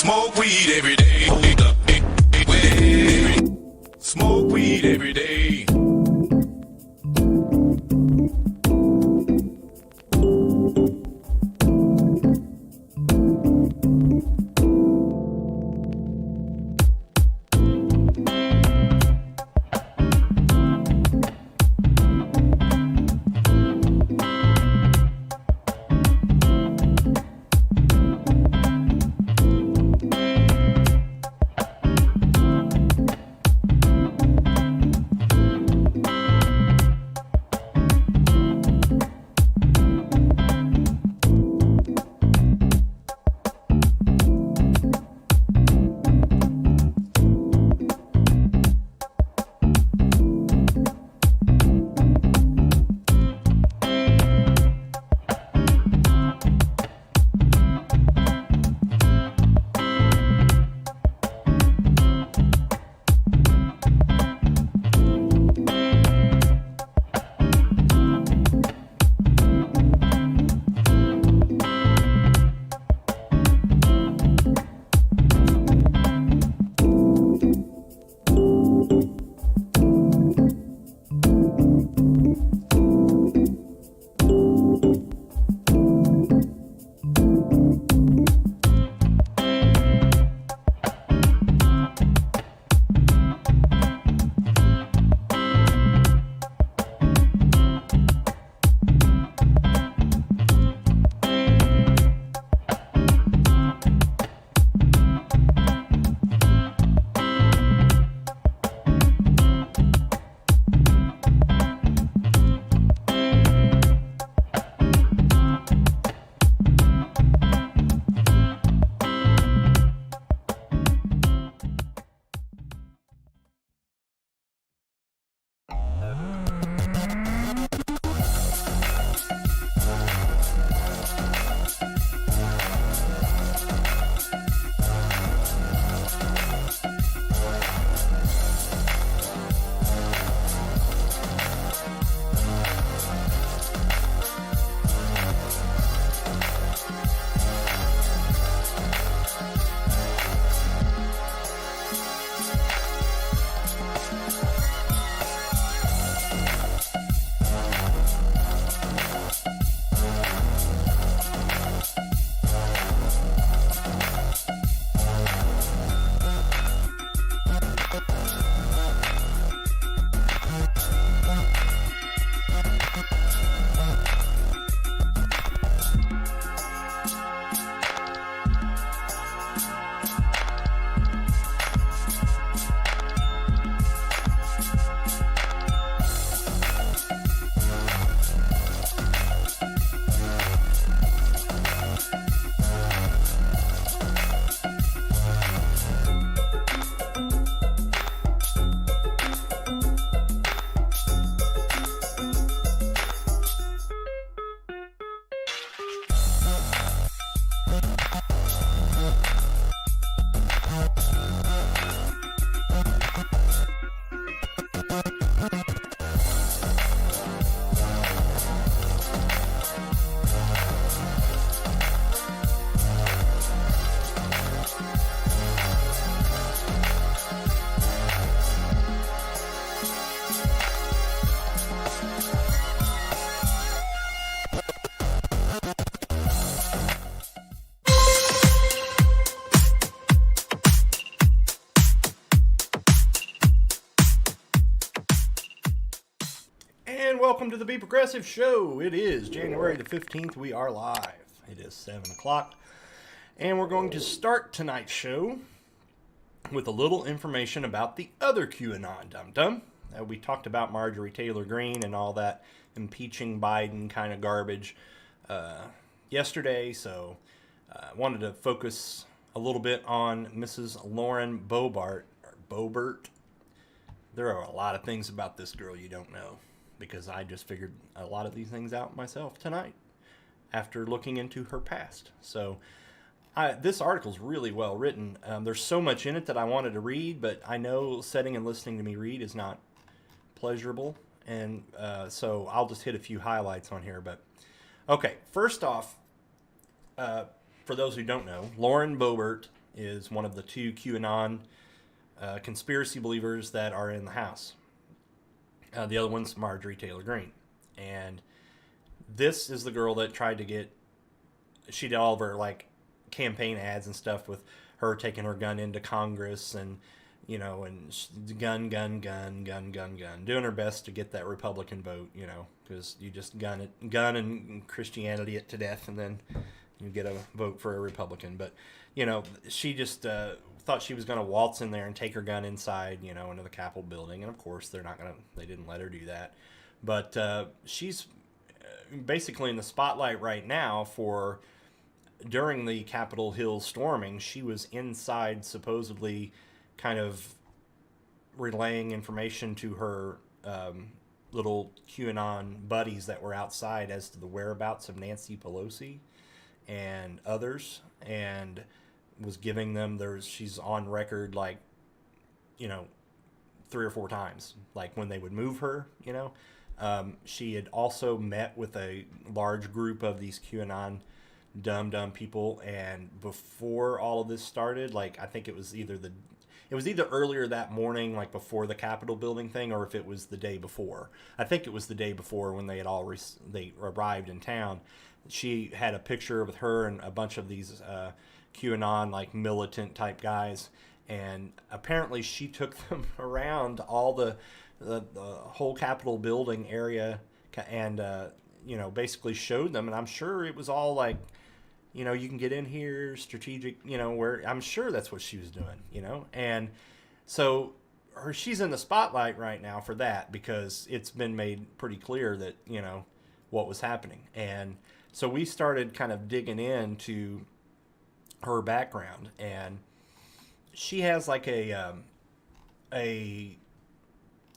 Smoke weed every day. Smoke weed every day. And welcome to the Be Progressive Show. It is January the 15th. We are live. It is 7 o'clock. And we're going to start tonight's show with a little information about the other QAnon dum-dum. We talked about Marjorie Taylor Greene and all that impeaching Biden kind of garbage yesterday. So I wanted to focus a little bit on Mrs. Lauren Boebert. There are a lot of things about this girl you don't know, because I just figured a lot of these things out myself tonight after looking into her past. So this article is really well written. There's so much in it that I wanted to read, but I know sitting and listening to me read is not pleasurable, and so I'll just hit a few highlights on here. But okay, first off, for those who don't know, Lauren Boebert is one of the two QAnon conspiracy believers that are in the House. The other one's Marjorie Taylor Greene. And this is the girl that tried to get, she did all of her like campaign ads and stuff with her taking her gun into Congress and, you know, and gun, doing her best to get that Republican vote, you know, because you just gun and Christianity it to death, and then you get a vote for a Republican. But, you know, she just thought she was going to waltz in there and take her gun inside, you know, into the Capitol building. And of course, they didn't let her do that. But she's basically in the spotlight right now for, during the Capitol Hill storming, she was inside supposedly kind of relaying information to her little QAnon buddies that were outside as to the whereabouts of Nancy Pelosi and others, and was giving them she's on record, like, you know, 3 or 4 times, like when they would move her, you know. She had also met with a large group of these QAnon dumb people, and before all of this started, like, I think it was either earlier that morning, like before the Capitol building thing, or if it was the day before. I think it was the day before when they had they arrived in town. She had a picture with her and a bunch of these QAnon, like, militant type guys, and apparently she took them around all the whole Capitol building area, and you know, basically showed them. And I'm sure it was all like, you know, you can get in here, strategic, you know, where, I'm sure that's what she was doing, you know. And so she's in the spotlight right now for that, because it's been made pretty clear that, you know, what was happening. And so we started kind of digging into her background, and she has like a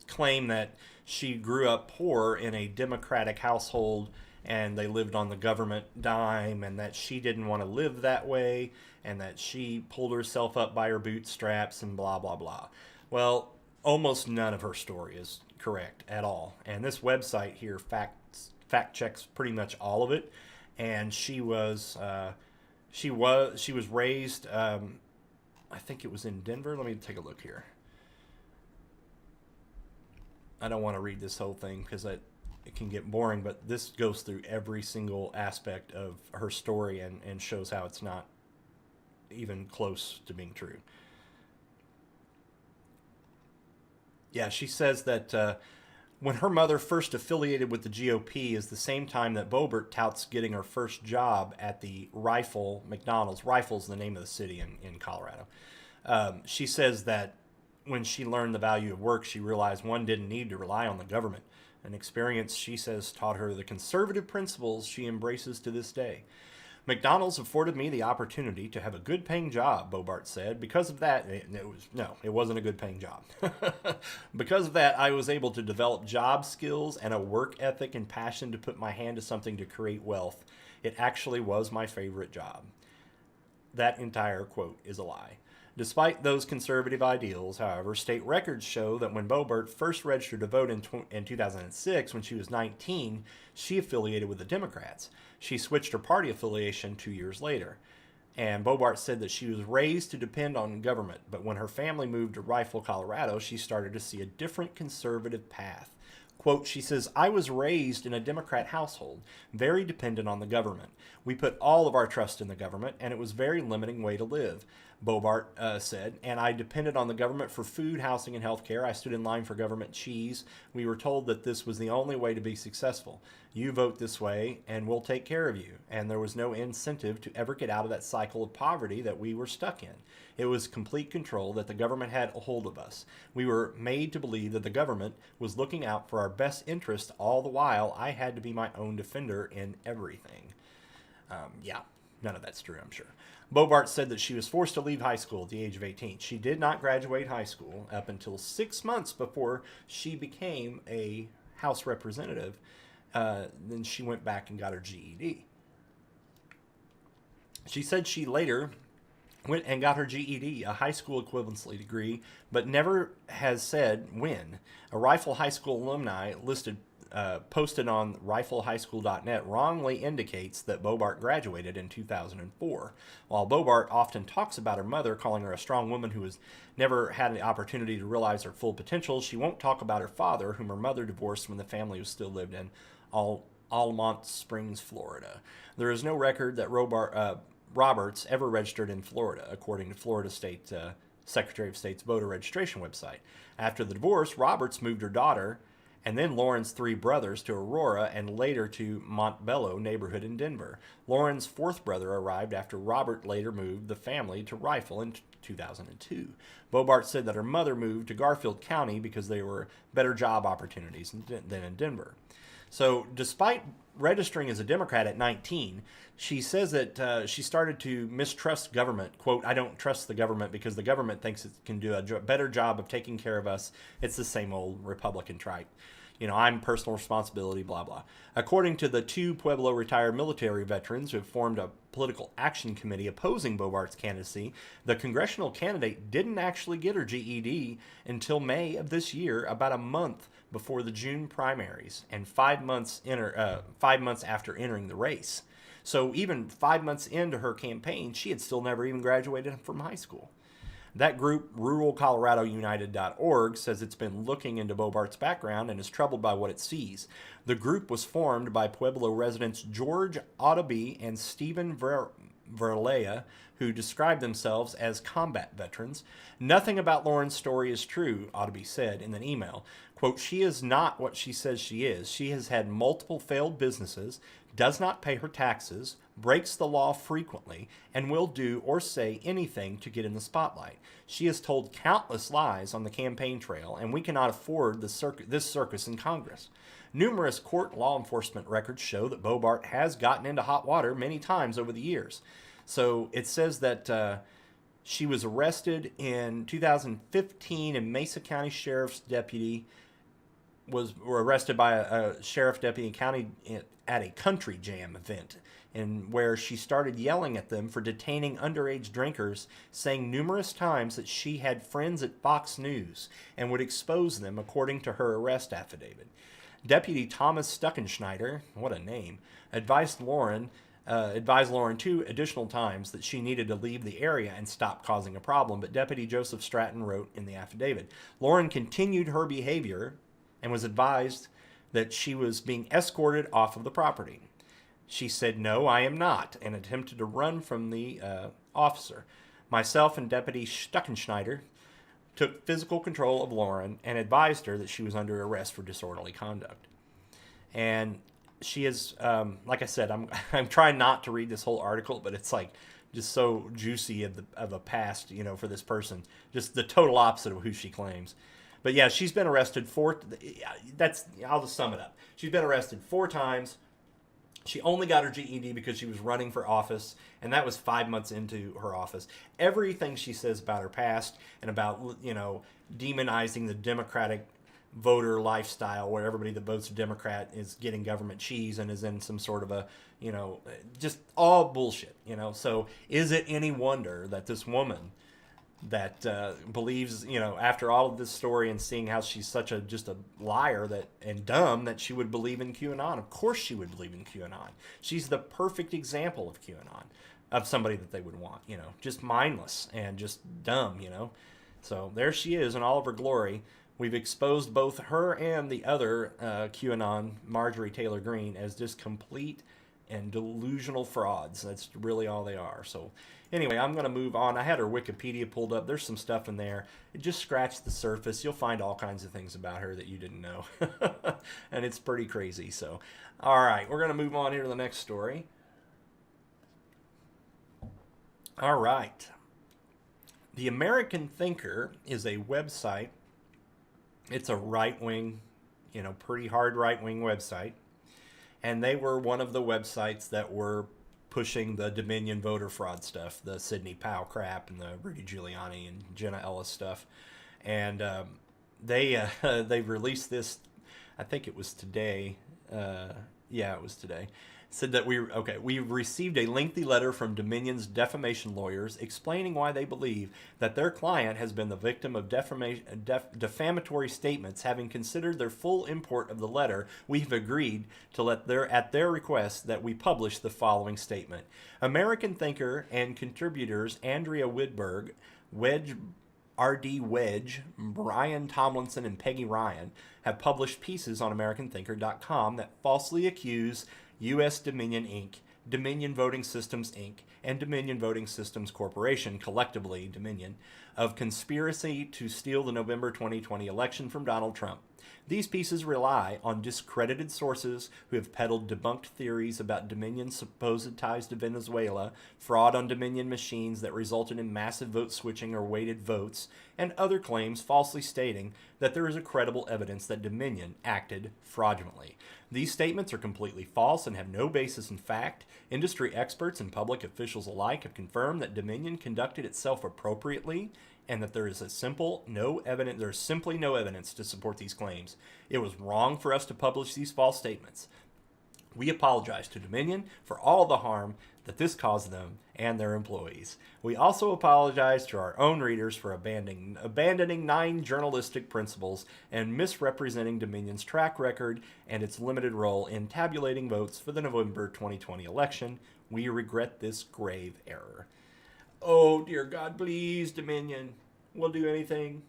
claim that she grew up poor in a Democratic household, and they lived on the government dime, and that she didn't want to live that way, and that she pulled herself up by her bootstraps and blah, blah, blah. Well, almost none of her story is correct at all. And this website here fact checks pretty much all of it. And she was raised, I think it was in Denver. Let me take a look here. I don't want to read this whole thing because it can get boring, but this goes through every single aspect of her story and shows how it's not even close to being true. Yeah, she says that when her mother first affiliated with the GOP is the same time that Boebert touts getting her first job at the McDonald's. Rifle's the name of the city in Colorado. She says that when she learned the value of work, she realized one didn't need to rely on the government. An experience, she says, taught her the conservative principles she embraces to this day. McDonald's afforded me the opportunity to have a good-paying job, Boebert said. Because of that, it wasn't a good-paying job. Because of that, I was able to develop job skills and a work ethic and passion to put my hand to something to create wealth. It actually was my favorite job. That entire quote is a lie. Despite those conservative ideals, however, state records show that when Boebert first registered to vote in 2006, when she was 19, she affiliated with the Democrats. She switched her party affiliation 2 years later. And Boebert said that she was raised to depend on government, but when her family moved to Rifle, Colorado, she started to see a different conservative path. Quote, she says, I was raised in a Democrat household, very dependent on the government. We put all of our trust in the government, and it was a very limiting way to live, Boebert said, and I depended on the government for food, housing, and health care. I stood in line for government cheese. We were told that this was the only way to be successful. You vote this way, and we'll take care of you. And there was no incentive to ever get out of that cycle of poverty that we were stuck in. It was complete control that the government had a hold of us. We were made to believe that the government was looking out for our best interest all the while. I had to be my own defender in everything. Yeah, none of that's true, I'm sure. Boebert said that she was forced to leave high school at the age of 18. She did not graduate high school up until 6 months before she became a House representative. Then she went back and got her GED. She said she later went and got her GED, a high school equivalency degree, but never has said when. A Rifle High School alumni listed posted on riflehighschool.net wrongly indicates that Bobart graduated in 2004. While Bobart often talks about her mother, calling her a strong woman who has never had the opportunity to realize her full potential, she won't talk about her father, whom her mother divorced when the family still lived in Almont Springs, Florida. There is no record that Roberts ever registered in Florida, according to Florida State Secretary of State's voter registration website. After the divorce, Roberts moved her daughter and then Lauren's 3 brothers to Aurora and later to Montbello neighborhood in Denver. Lauren's 4th brother arrived after Robert later moved the family to Rifle in 2002. Bobart said that her mother moved to Garfield County because there were better job opportunities than in Denver. So despite registering as a Democrat at 19, she says that she started to mistrust government. Quote, "I don't trust the government because the government thinks it can do a better job of taking care of us. It's the same old Republican tripe. You know, I'm personal responsibility, blah, blah." According to the 2 Pueblo retired military veterans who have formed a political action committee opposing Bobart's candidacy, the congressional candidate didn't actually get her GED until May of this year, about a month before the June primaries, and 5 months after entering the race. So even 5 months into her campaign, she had still never even graduated from high school. That group, RuralColoradoUnited.org, says it's been looking into Bobart's background and is troubled by what it sees. The group was formed by Pueblo residents George Audeby and Stephen Verlea, who describe themselves as combat veterans. "Nothing about Lauren's story is true," Audeby said in an email. Quote, "She is not what she says she is. She has had multiple failed businesses, does not pay her taxes, breaks the law frequently, and will do or say anything to get in the spotlight. She has told countless lies on the campaign trail, and we cannot afford this circus in Congress. Numerous court law enforcement records show that Bobart has gotten into hot water many times over the years." So it says that she was arrested in 2015, and Mesa County Sheriff's deputy were arrested by a sheriff deputy in county at a country jam event, and where she started yelling at them for detaining underage drinkers, saying numerous times that she had friends at Fox News and would expose them, according to her arrest affidavit. Deputy Thomas Stuckenschneider, what a name, advised Lauren 2 additional times that she needed to leave the area and stop causing a problem, but Deputy Joseph Stratton wrote in the affidavit, Lauren continued her behavior and was advised that she was being escorted off of the property. She said, "No, I am not," and attempted to run from the officer. Myself and Deputy Stuckenschneider took physical control of Lauren and advised her that she was under arrest for disorderly conduct. And she is, like I said, I'm trying not to read this whole article, but it's like just so juicy of a past, you know, for this person. Just the total opposite of who she claims. But yeah, she's been arrested I'll just sum it up. She's been arrested 4 times. She only got her GED because she was running for office, and that was 5 months into her office. Everything she says about her past and about, you know, demonizing the Democratic voter lifestyle where everybody that votes Democrat is getting government cheese and is in some sort of a, you know, just all bullshit, you know. So is it any wonder that this woman that believes, you know, after all of this story and seeing how she's such just a liar and dumb, that she would believe in QAnon? Of course she would believe in QAnon. She's the perfect example of QAnon, of somebody that they would want, you know, just mindless and just dumb, you know. So there she is in all of her glory. We've exposed both her and the other QAnon, Marjorie Taylor Greene, as just complete and delusional frauds. That's really all they are. So anyway, I'm going to move on. I had her Wikipedia pulled up. There's some stuff in there. It just scratched the surface. You'll find all kinds of things about her that you didn't know. And it's pretty crazy. So, all right, we're going to move on here to the next story. All right. The American Thinker is a website. It's a right-wing, you know, pretty hard right-wing website. And they were one of the websites that were pushing the Dominion voter fraud stuff, the Sidney Powell crap and the Rudy Giuliani and Jenna Ellis stuff. And they released this, I think it was today. Yeah, it was today. said that we've received a lengthy letter from Dominion's defamation lawyers explaining why they believe that their client has been the victim of defamatory statements. Having considered their full import of the letter, we've agreed to at their request that we publish the following statement. American thinker and contributors Andrea Widberg, R.D. Wedge, Brian Tomlinson, and Peggy Ryan have published pieces on AmericanThinker.com that falsely accuse U.S. Dominion Inc., Dominion Voting Systems Inc., and Dominion Voting Systems Corporation, collectively Dominion, of conspiracy to steal the November 2020 election from Donald Trump. These pieces rely on discredited sources who have peddled debunked theories about Dominion's supposed ties to Venezuela, fraud on Dominion machines that resulted in massive vote switching or weighted votes, and other claims falsely stating that there is credible evidence that Dominion acted fraudulently. These statements are completely false and have no basis in fact. Industry experts and public officials alike have confirmed that Dominion conducted itself appropriately and that there is simply no evidence to support these claims. It was wrong for us to publish these false statements. We apologize to Dominion for all the harm that this caused them and their employees. We also apologize to our own readers for abandoning 9 journalistic principles and misrepresenting Dominion's track record and its limited role in tabulating votes for the November 2020 election. We regret this grave error. Oh, dear God, please, Dominion. We'll do anything.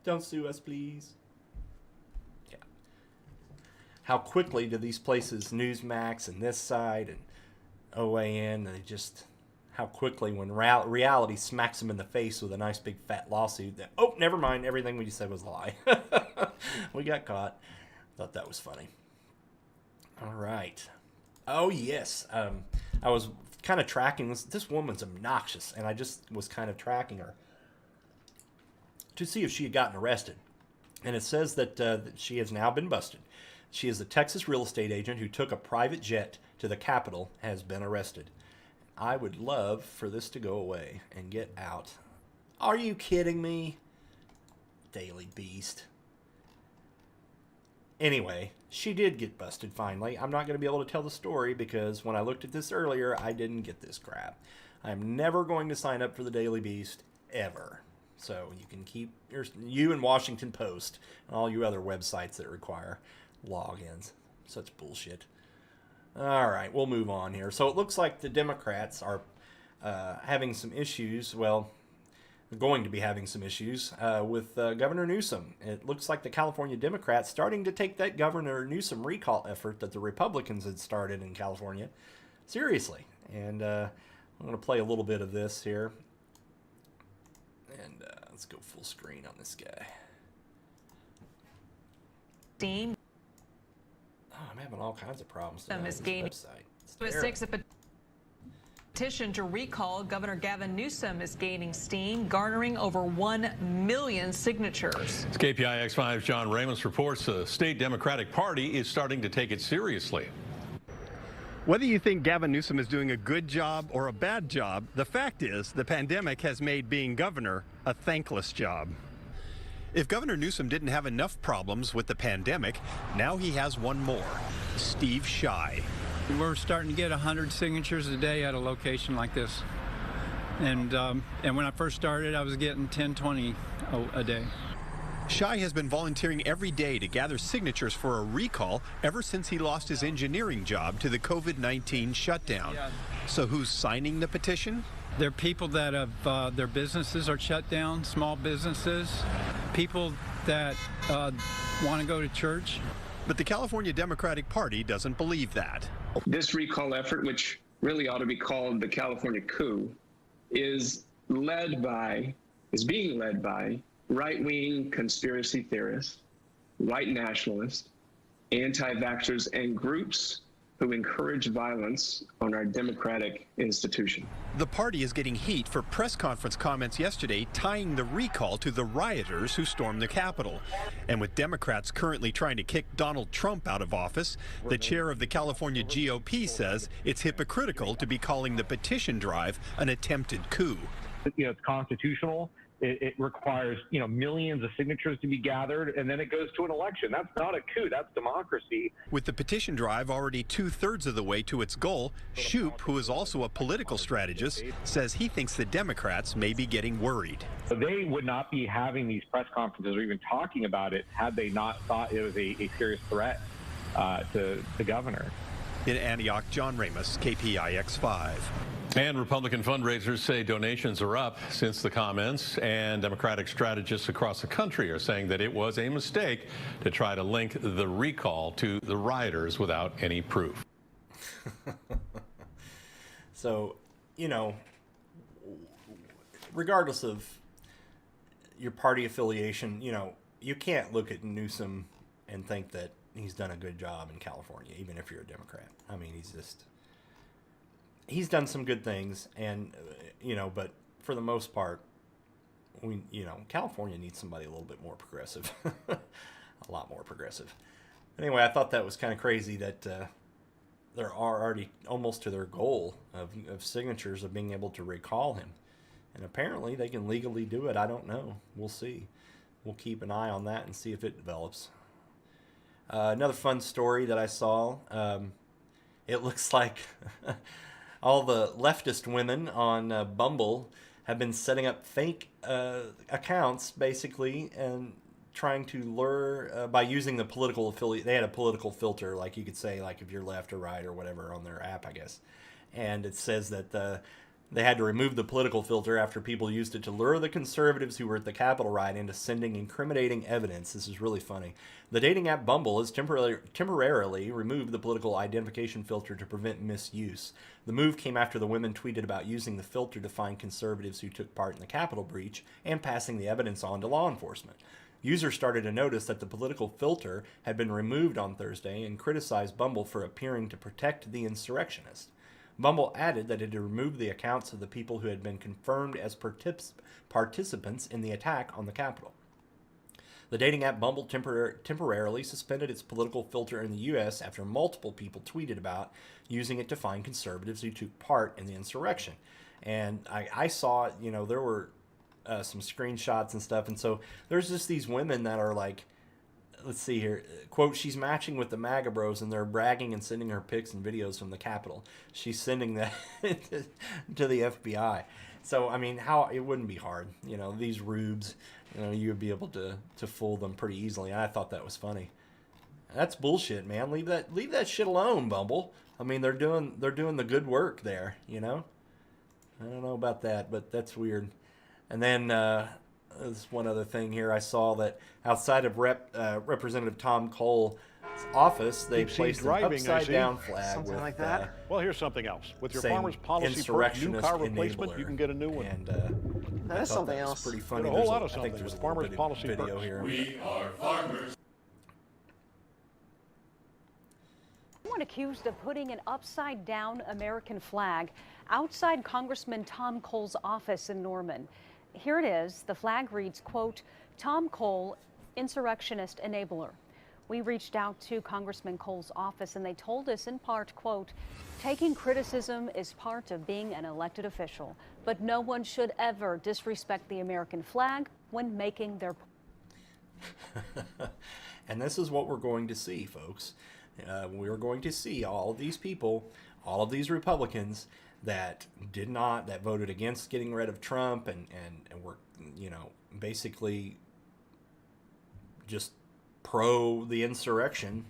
Don't sue us, please. Yeah. How quickly do these places, Newsmax and this side and OAN, how quickly when reality smacks them in the face with a nice big fat lawsuit that, oh, never mind, everything we just said was a lie. We got caught. Thought that was funny. All right. Oh, yes. I was kind of tracking this woman's obnoxious, and I just was kind of tracking her to see if she had gotten arrested. And it says that she has now been busted. She is a Texas real estate agent who took a private jet to the Capitol, has been arrested. I would love for this to go away and get out. Are you kidding me? Daily Beast. Anyway, she did get busted finally. I'm not going to be able to tell the story because when I looked at this earlier, I didn't get this crap. I'm never going to sign up for the Daily Beast, ever. So you can keep you and Washington Post and all you other websites that require logins. Such bullshit. All right, we'll move on here. So it looks like the Democrats are having some issues. Well, going to be having some issues with Governor Newsom. It looks like the California Democrats starting to take that Governor Newsom recall effort that the Republicans had started in California seriously. And I'm going to play a little bit of this here. And let's go full screen on this guy. Steam. Oh, I'm having all kinds of problems on this website. A petition to recall Governor Gavin Newsom is gaining steam, garnering over 1 million signatures. It's KPIX 5's John Ramos reports the state Democratic Party is starting to take it seriously. Whether you think Gavin Newsom is doing a good job or a bad job, the fact is the pandemic has made being governor a thankless job. If Governor Newsom didn't have enough problems with the pandemic, now he has one more. Steve Scheid. We're starting to get 100 signatures a day at a location like this. And when I first started, I was getting 10, 20 a day. Scheid has been volunteering every day to gather signatures for a recall ever since he lost his engineering job to the COVID-19 shutdown. So who's signing the petition? There are people that have their businesses are shut down, small businesses, people that want to go to church. But the California Democratic Party doesn't believe that. This recall effort, which really ought to be called the California coup, is being led by right-wing conspiracy theorists, white nationalists, anti-vaxxers, and groups who encourage violence on our democratic institution. The party is getting heat for press conference comments yesterday tying the recall to the rioters who stormed the Capitol. And with Democrats currently trying to kick Donald Trump out of office, the chair of the California GOP says it's hypocritical to be calling the petition drive an attempted coup. It's constitutional it requires, millions of signatures to be gathered, and then it goes to an election. That's not a coup. That's democracy. With the petition drive already 2/3 of the way to its goal, Shoup, who is also a political strategist, says he thinks the Democrats may be getting worried. They would not be having these press conferences or even talking about it had they not thought it was a serious threat to the governor. In Antioch, John Ramos, KPIX 5. And Republican fundraisers say donations are up since the comments, and Democratic strategists across the country are saying that it was a mistake to try to link the recall to the rioters without any proof. So, regardless of your party affiliation, you can't look at Newsom and think that he's done a good job in California, even if you're a Democrat. I mean, he's done some good things, and but for the most part, California needs somebody a little bit more progressive, a lot more progressive. Anyway, I thought that was kind of crazy that they're already almost to their goal of signatures of being able to recall him, and apparently they can legally do it. I don't know. We'll see. We'll keep an eye on that and see if it develops. Another fun story that I saw. It looks like all the leftist women on Bumble have been setting up fake accounts, basically, and trying to lure by using the political affiliate. They had a political filter, like you could say, like if you're left or right or whatever on their app, I guess. And it says that they had to remove the political filter after people used it to lure the conservatives who were at the Capitol riot into sending incriminating evidence. This is really funny. The dating app Bumble has temporarily removed the political identification filter to prevent misuse. The move came after the women tweeted about using the filter to find conservatives who took part in the Capitol breach and passing the evidence on to law enforcement. Users started to notice that the political filter had been removed on Thursday and criticized Bumble for appearing to protect the insurrectionists. Bumble added that it had removed the accounts of the people who had been confirmed as participants in the attack on the Capitol. The dating app Bumble temporarily suspended its political filter in the U.S. after multiple people tweeted about using it to find conservatives who took part in the insurrection. And I saw, there were some screenshots and stuff. And so there's just these women that are like, let's see here, quote, she's matching with the MAGA bros and they're bragging and sending her pics and videos from the Capitol. She's sending that to the FBI. So, I mean, it wouldn't be hard. These rubes, you would be able to fool them pretty easily. I thought that was funny. That's bullshit, man. Leave that shit alone, Bumble. I mean, they're doing the good work there, I don't know about that, but that's weird. And then there's one other thing here. I saw that outside of Representative Tom Cole's office, they placed an upside-down flag something with, like that. Well, here's something else. With your saying farmer's policy insurrectionist new car replacement, enabler. you can get a new one. And That is something else. Pretty funny. Get a whole lot There's of I think something there's with a little farmers' bit of policy video perks. here. We are farmers. Someone accused of putting an upside-down American flag outside Congressman Tom Cole's office in Norman. Here it is. The flag reads, quote, Tom Cole, insurrectionist enabler. We reached out to Congressman Cole's office and they told us in part, quote, taking criticism is part of being an elected official, but no one should ever disrespect the American flag when making their And this is what we're going to see, folks. We're going to see all of these people, all of these Republicans that voted against getting rid of Trump and were, basically just pro the insurrection.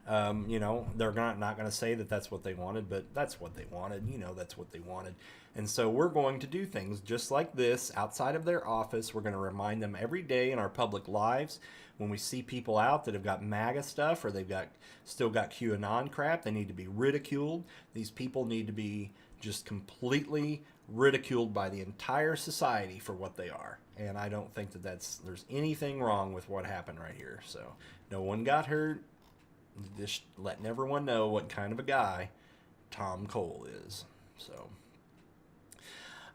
They're not going to say that that's what they wanted, but that's what they wanted. That's what they wanted. And so we're going to do things just like this outside of their office. We're going to remind them every day in our public lives when we see people out that have got MAGA stuff or they've still got QAnon crap. They need to be ridiculed. These people need to be just completely ridiculed by the entire society for what they are. And I don't think that there's anything wrong with what happened right here. So no one got hurt. Just letting everyone know what kind of a guy Tom Cole is. So,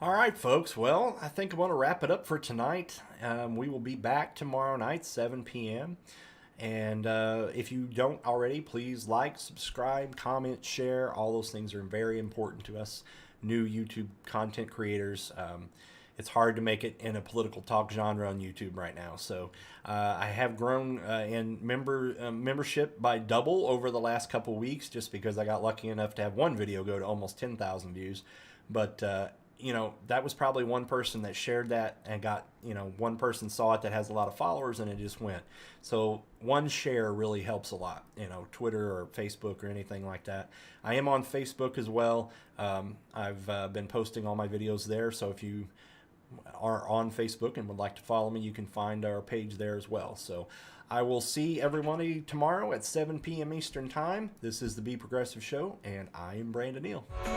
all right, folks. Well, I think I'm going to wrap it up for tonight. We will be back tomorrow night, 7 p.m. And if you don't already, please like, subscribe, comment, share. All those things are very important to us new YouTube content creators. it's hard to make it in a political talk genre on YouTube right now. So I have grown in membership by double over the last couple weeks, just because I got lucky enough to have one video go to almost 10,000 views. But you know, that was probably one person that shared that and got, you know, one person saw it that has a lot of followers and it just went. So one share really helps a lot, you know, Twitter or Facebook or anything like that. I am on Facebook as well. I've been posting all my videos there. So if you are on Facebook and would like to follow me, you can find our page there as well. So I will see everybody tomorrow at 7 p.m. Eastern Time. This is the Be Progressive Show, and I am Brandon Neal.